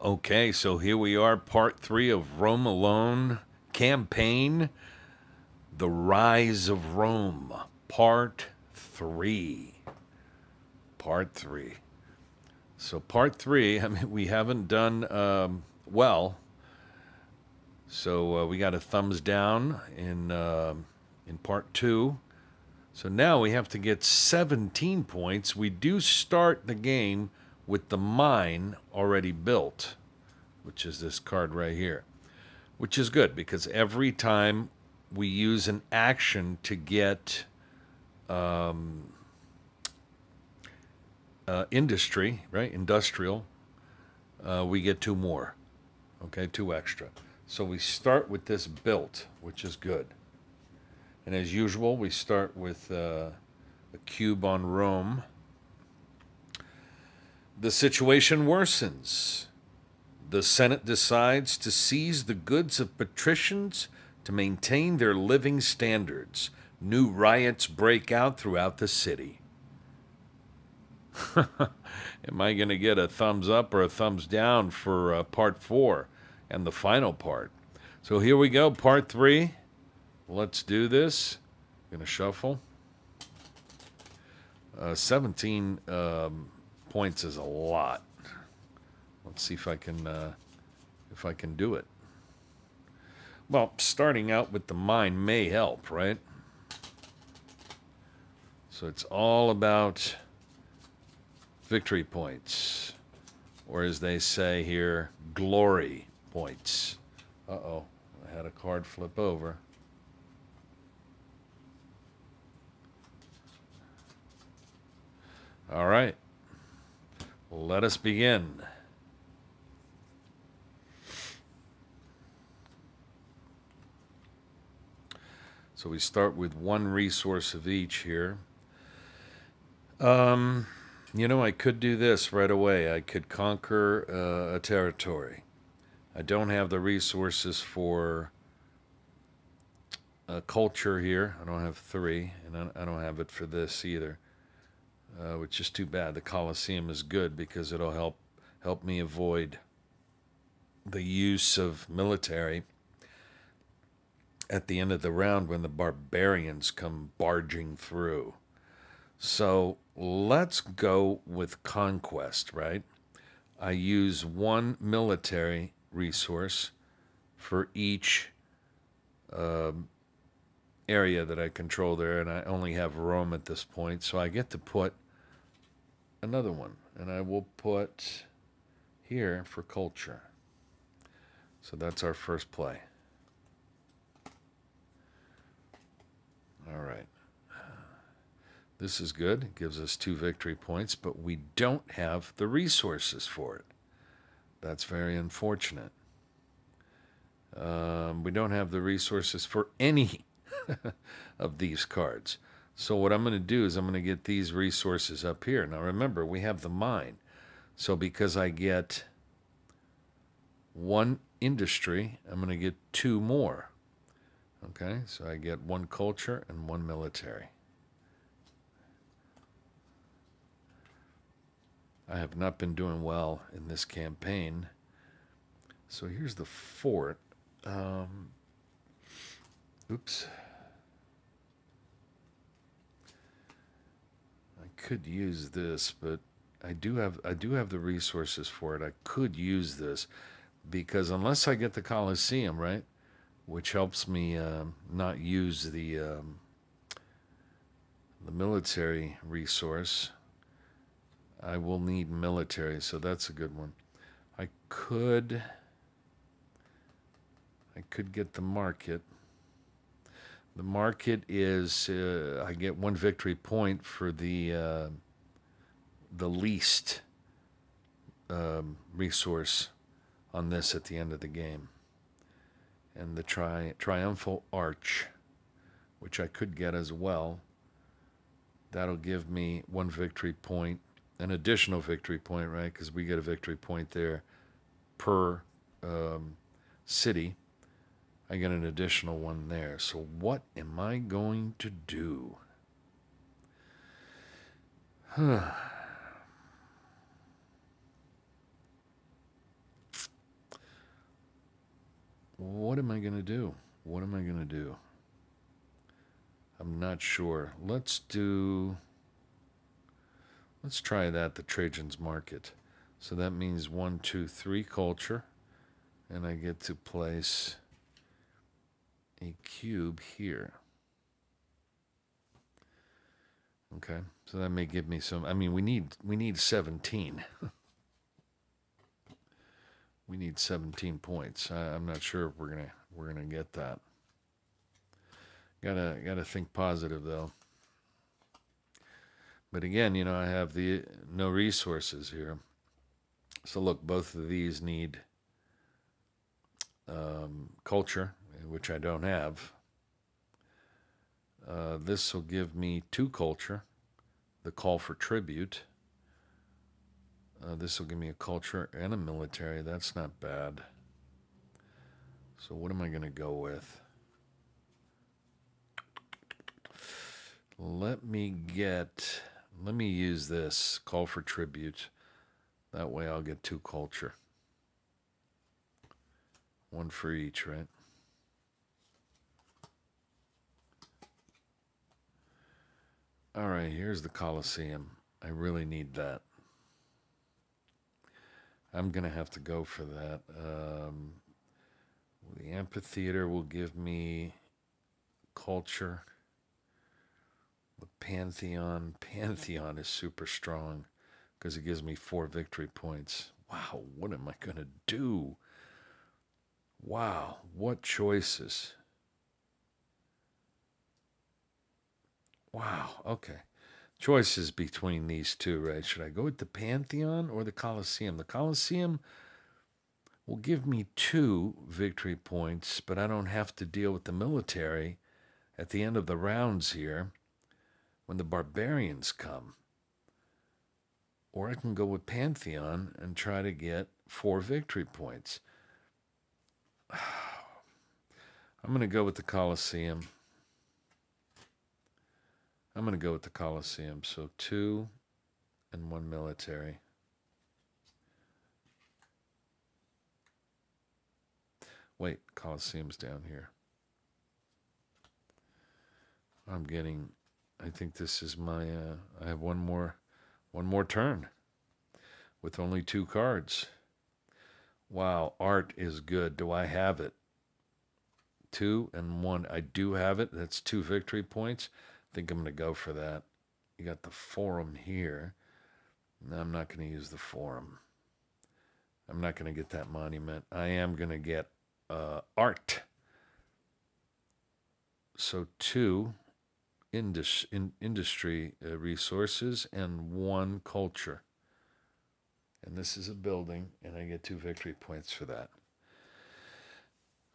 Okay, so here we are, part 3 of Rome Alone campaign, The Rise of Rome, part 3. Part 3. So part 3, I mean, we haven't done well. So we got a thumbs down in part 2. So now we have to get 17 points. We do start the game with the mine already built, which is this card right here, which is good because every time we use an action to get industry, right, industrial, we get 2 more, okay, 2 extra. So we start with this built, which is good. And as usual, we start with a cube on Rome. The situation worsens. The Senate decides to seize the goods of patricians to maintain their living standards. New riots break out throughout the city. Am I going to get a thumbs up or a thumbs down for part 4 and the final part? So here we go, part 3. Let's do this. I'm going to shuffle. 17 points is a lot. Let's see if I can do it. Well, starting out with the mine may help, right? So it's all about victory points, or as they say here, glory points. Uh-oh, I had a card flip over. All right, let us begin. So we start with 1 resource of each here. You know, I could do this right away. I could conquer a territory. I don't have the resources for culture here. I don't have 3, and I don't have it for this either. Which is too bad. The Colosseum is good because it'll help me avoid the use of military at the end of the round when the barbarians come barging through. So let's go with conquest, right? I use 1 military resource for each area that I control there, and I only have Rome at this point, so I get to put another one, and I will put here for culture. So that's our first play. All right. This is good. It gives us 2 victory points, but we don't have the resources for it. That's very unfortunate. We don't have the resources for any of these cards. So what I'm going to do is I'm going to get these resources up here. Now remember, we have the mine. So because I get 1 industry, I'm going to get 2 more. Okay, so I get 1 culture and 1 military. I have not been doing well in this campaign. So here's the fort. Oops. I could use this, but I do have the resources for it. I could use this because unless I get the Colosseum, right, which helps me not use the military resource, I will need military, so that's a good one. I could get the market. The market is I get 1 victory point for the least resource on this at the end of the game, and the triumphal arch, which I could get as well. That'll give me 1 victory point, an additional victory point, right? Because we get a victory point there per city. I get an additional 1 there. So what am I going to do? what am I going to do? What am I going to do? I'm not sure. Let's try that, the Trajan's Market. So that means 1, 2, 3 culture. And I get to place a cube here. Okay, so that may give me some. I mean, we need 17. We need 17 points. I'm not sure if we're gonna get that. Gotta think positive though. But again, you know, I have the no resources here. So look, both of these need culture, which I don't have. This will give me 2 culture, the call for tribute. This will give me a culture and a military. That's not bad. So what am I going to go with? Let me use this call for tribute. That way I'll get 2 culture. 1 for each, right? All right, here's the Colosseum. I really need that. I'm going to have to go for that. The amphitheater will give me culture. The Pantheon is super strong because it gives me 4 victory points. Wow, what am I going to do? Wow, what choices. Wow, okay. Choices between these two, right? Should I go with the Pantheon or the Colosseum? The Colosseum will give me 2 victory points, but I don't have to deal with the military at the end of the rounds here when the barbarians come. Or I can go with Pantheon and try to get 4 victory points. I'm going to go with the Colosseum. I'm going to go with the Colosseum. So 2 and 1 military. Wait, Colosseum's down here. I think this is my, I have one more turn with only 2 cards. Wow, art is good. Do I have it? 2 and 1. I do have it. That's 2 victory points. I think I'm going to go for that. You got the forum here. No, I'm not going to use the forum. I'm not going to get that monument. I am going to get art. So 2 industry resources and 1 culture. And this is a building, and I get 2 victory points for that.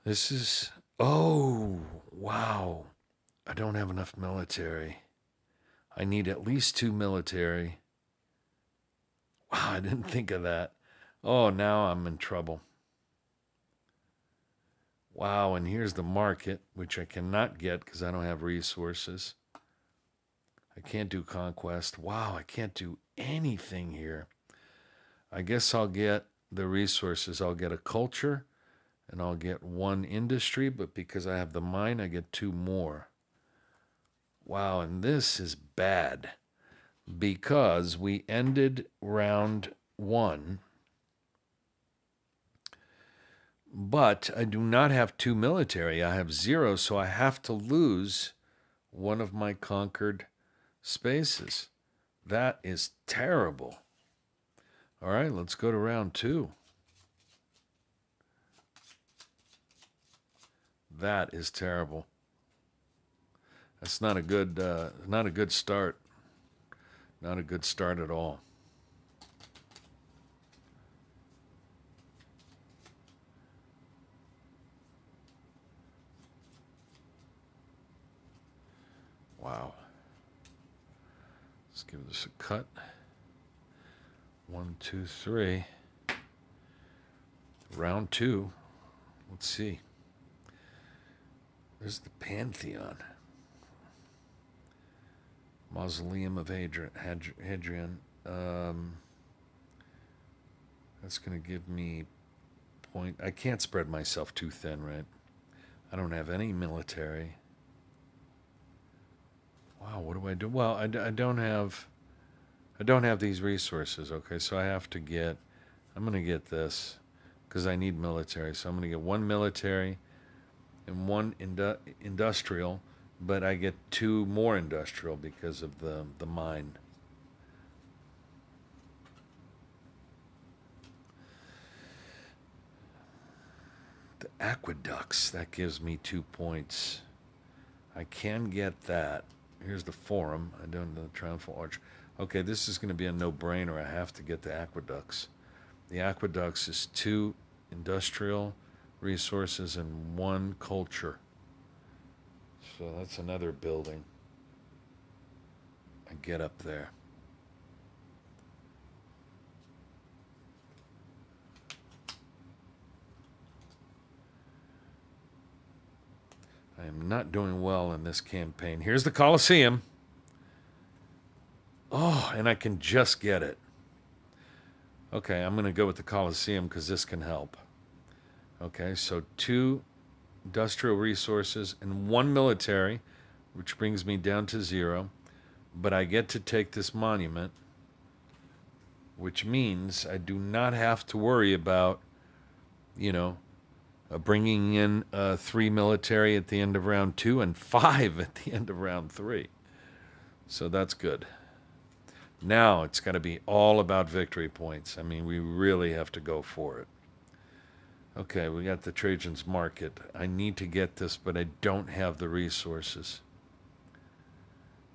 This is, oh, wow. I don't have enough military. I need at least 2 military. Wow, I didn't think of that. Oh, now I'm in trouble. Wow, and here's the market, which I cannot get because I don't have resources. I can't do conquest. Wow, I can't do anything here. I guess I'll get the resources. I'll get a culture, and I'll get 1 industry, but because I have the mine, I get 2 more. Wow, and this is bad because we ended round 1, but I do not have 2 military. I have 0, so I have to lose 1 of my conquered spaces. That is terrible. All right, let's go to round 2. That is terrible. That's not a good start. Not a good start at all. Wow. Let's give this a cut. 1, 2, 3. Round 2. Let's see. There's the Pantheon. Mausoleum of Hadrian. That's going to give me point. I can't spread myself too thin, right? I don't have any military. Wow, what do I do? Well, I don't have these resources. Okay, so I have to get. I'm gonna get this because I need military. So I'm gonna get one military and one industrial, but I get two more industrial because of the mine. The aqueducts, that gives me 2 points. I can get that. Here's the forum. I don't know the triumphal arch. Okay, this is going to be a no-brainer. I have to get the aqueducts. The aqueducts is 2 industrial resources and 1 culture. So that's another building. I get up there. I am not doing well in this campaign. Here's the Colosseum. Oh, and I can just get it. Okay, I'm going to go with the Colosseum because this can help. Okay, so 2 industrial resources and 1 military, which brings me down to 0. But I get to take this monument, which means I do not have to worry about, you know, bringing in 3 military at the end of round 2 and 5 at the end of round 3. So that's good. Now it's got to be all about victory points. I mean, we really have to go for it. Okay, we got the Trajan's Market. I need to get this, but I don't have the resources.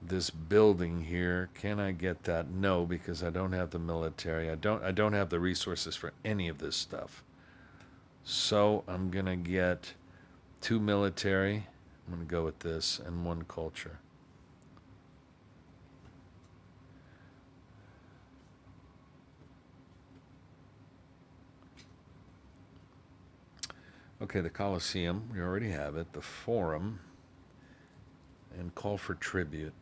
This building here, can I get that? No, because I don't have the military. I don't have the resources for any of this stuff. So I'm going to get 2 military. I'm going to go with this and 1 culture. Okay, the Colosseum, we already have it. The Forum, and call for tribute.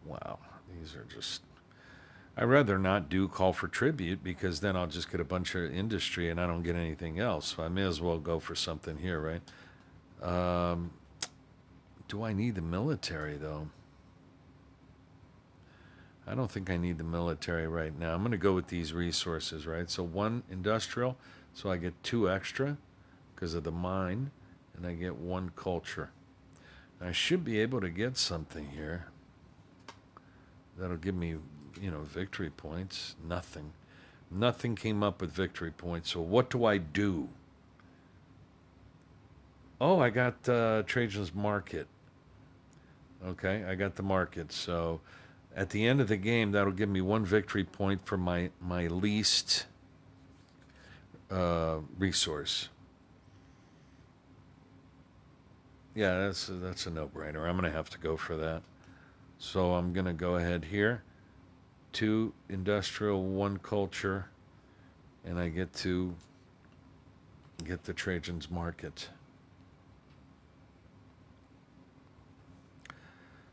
Wow, these are just... I'd rather not do call for tribute because then I'll just get a bunch of industry and I don't get anything else. So I may as well go for something here, right? Do I need the military, though? I don't think I need the military right now. I'm going to go with these resources, right? So 1 industrial, so I get 2 extra because of the mine, and I get 1 culture. I should be able to get something here. That'll give me, you know, victory points. Nothing. Nothing came up with victory points. So what do I do? Oh, I got Trajan's Market. Okay, I got the market. So at the end of the game, that'll give me 1 victory point for my least resource. Yeah, that's a no-brainer. I'm going to have to go for that. So I'm going to go ahead here. 2 industrial, 1 culture, and I get to get the Trajan's Market.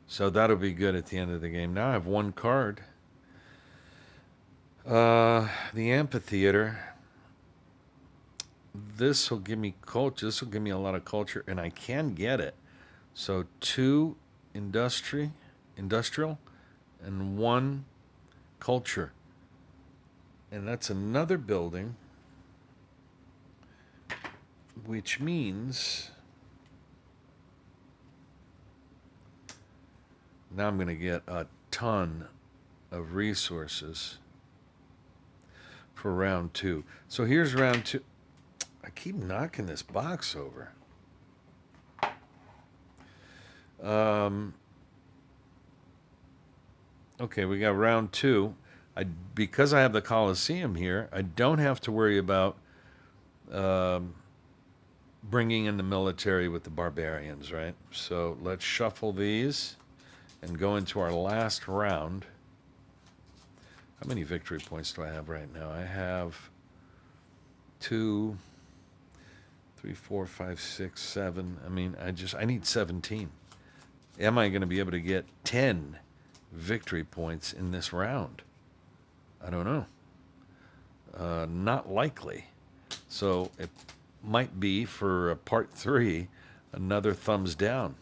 So that'll be good at the end of the game. Now I have 1 card. The amphitheater. This will give me culture. This will give me a lot of culture, and I can get it. So 2 industrial, and 1 culture. And that's another building, which means now I'm going to get a ton of resources for round 2. So here's round 2. I keep knocking this box over. Okay, we got round 2. Because I have the Colosseum here, I don't have to worry about bringing in the military with the barbarians, right? So let's shuffle these and go into our last round. How many victory points do I have right now? I have 2, 3, 4, 5, 6, 7. I mean, I need 17. Am I going to be able to get 10 victory points in this round? I don't know. Not likely. So it might be for part 3 another thumbs down,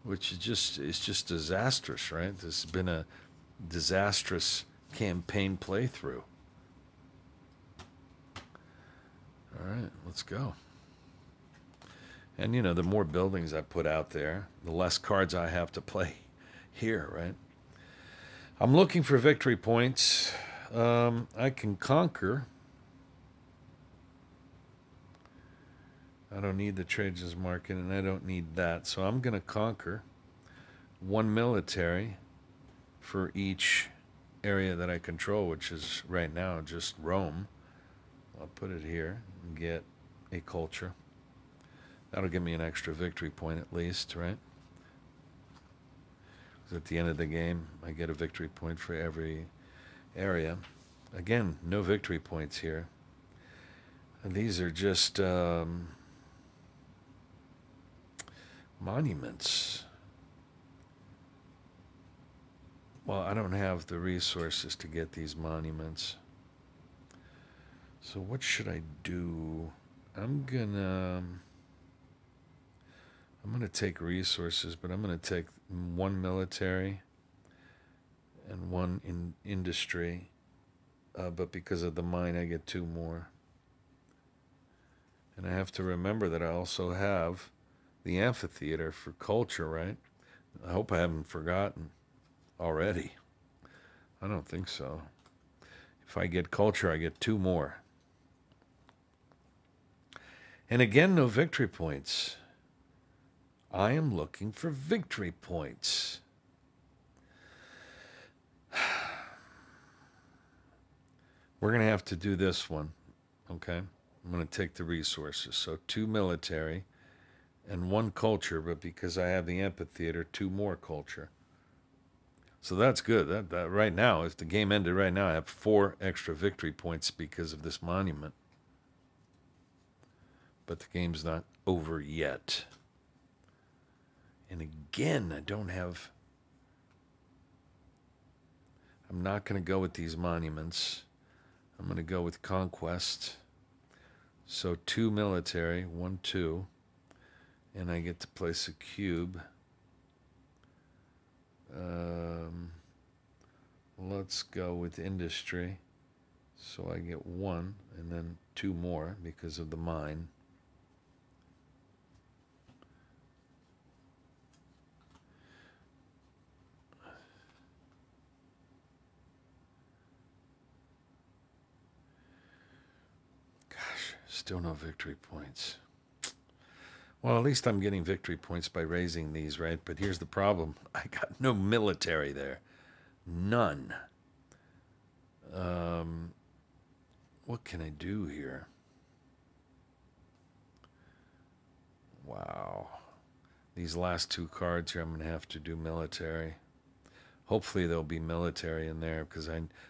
which is just disastrous, right? This has been a disastrous campaign playthrough. All right, let's go. And you know, the more buildings I put out there, the less cards I have to play here, right? I'm looking for victory points. I can conquer. I don't need the traders market, and I don't need that. So I'm going to conquer 1 military for each area that I control, which is right now just Rome. I'll put it here and get a culture. That'll give me an extra victory point at least, right? Because at the end of the game, I get a victory point for every area. Again, no victory points here. And these are just monuments. Well, I don't have the resources to get these monuments. So what should I do? I'm gonna take resources, but I'm gonna take 1 military and 1 in industry. But because of the mine, I get 2 more. And I have to remember that I also have the amphitheater for culture, right? I hope I haven't forgotten already. I don't think so. If I get culture, I get 2 more. And again, no victory points. I am looking for victory points. We're going to have to do this one, okay? I'm going to take the resources. So 2 military and 1 culture, but because I have the amphitheater, 2 more culture. So that's good. That right now, if the game ended right now, I have 4 extra victory points because of this monument. But the game's not over yet. And again, I don't have... I'm not going to go with these monuments. I'm going to go with conquest. So 2 military, 1, 2. And I get to place a cube. Let's go with industry. So I get 1 and then 2 more because of the mine. Gosh, still no victory points. Well, at least I'm getting victory points by raising these, right? But here's the problem. I got no military there. None. What can I do here? Wow. These last 2 cards here, I'm going to have to do military. Hopefully there'll be military in there because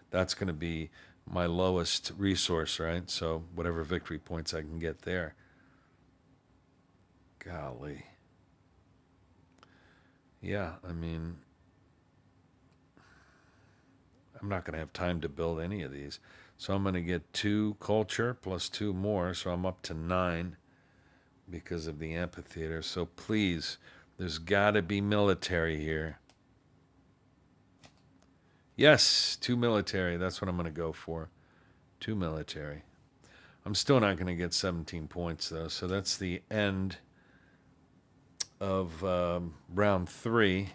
that's going to be my lowest resource, right? So whatever victory points I can get there. Golly. Yeah, I mean, I'm not going to have time to build any of these. So I'm going to get 2 culture plus 2 more, so I'm up to 9 because of the amphitheater. So please, there's got to be military here. Yes, 2 military. That's what I'm going to go for. 2 military. I'm still not going to get 17 points, though. So that's the end of round 3.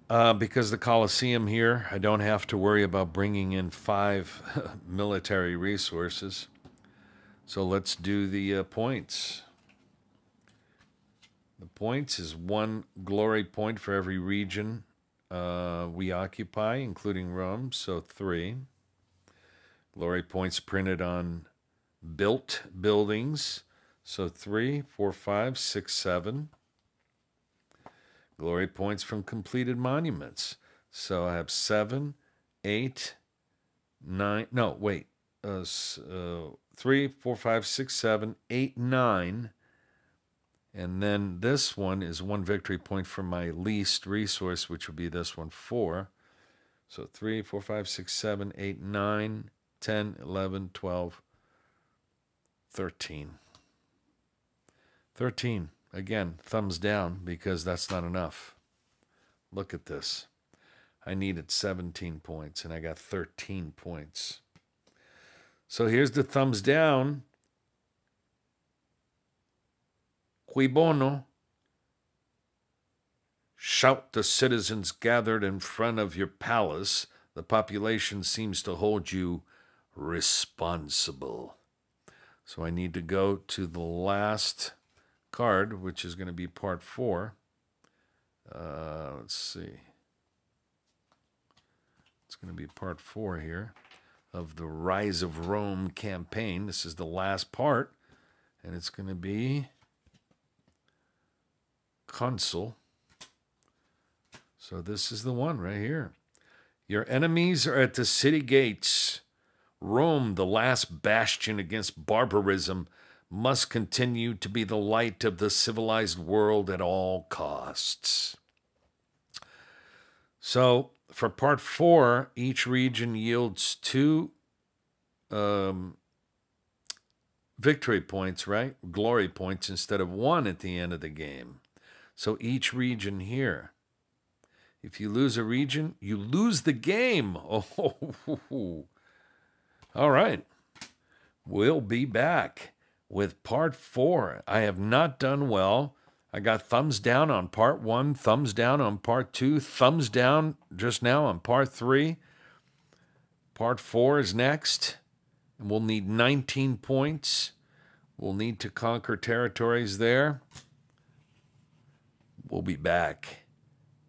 Because the Colosseum here, I don't have to worry about bringing in 5 military resources. So let's do the points. The points is 1 glory point for every region we occupy, including Rome, so 3. Glory points printed on built buildings, so 3, 4, 5, 6, 7. Glory points from completed monuments. So I have 7, 8, 9. No, wait. 3, 4, 5, 6, 7, 8, 9. And then this one is 1 victory point for my least resource, which would be this one, 4. So 3, 4, 5, 6, 7, 8, 9, 10, 11, 12, 13. 13. Again, thumbs down because that's not enough. Look at this. I needed 17 points and I got 13 points. So here's the thumbs down. Cui bono? Shout the citizens gathered in front of your palace. The population seems to hold you responsible. So I need to go to the last card, which is going to be part 4. Let's see. It's going to be part 4 here of the Rise of Rome campaign. This is the last part, and it's going to be Consul. So this is the one right here. Your enemies are at the city gates. Rome, the last bastion against barbarism, must continue to be the light of the civilized world at all costs. So for part 4, each region yields 2 victory points, right? Glory points instead of 1 at the end of the game. So each region here. If you lose a region, you lose the game. Oh, all right. We'll be back with part 4. I have not done well. I got thumbs down on part 1, thumbs down on part 2, thumbs down just now on part 3. Part 4 is next, and we'll need 19 points. We'll need to conquer territories there. We'll be back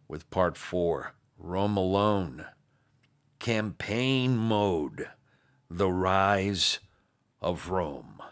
with part 4, Rome Alone, campaign mode, the rise of Rome.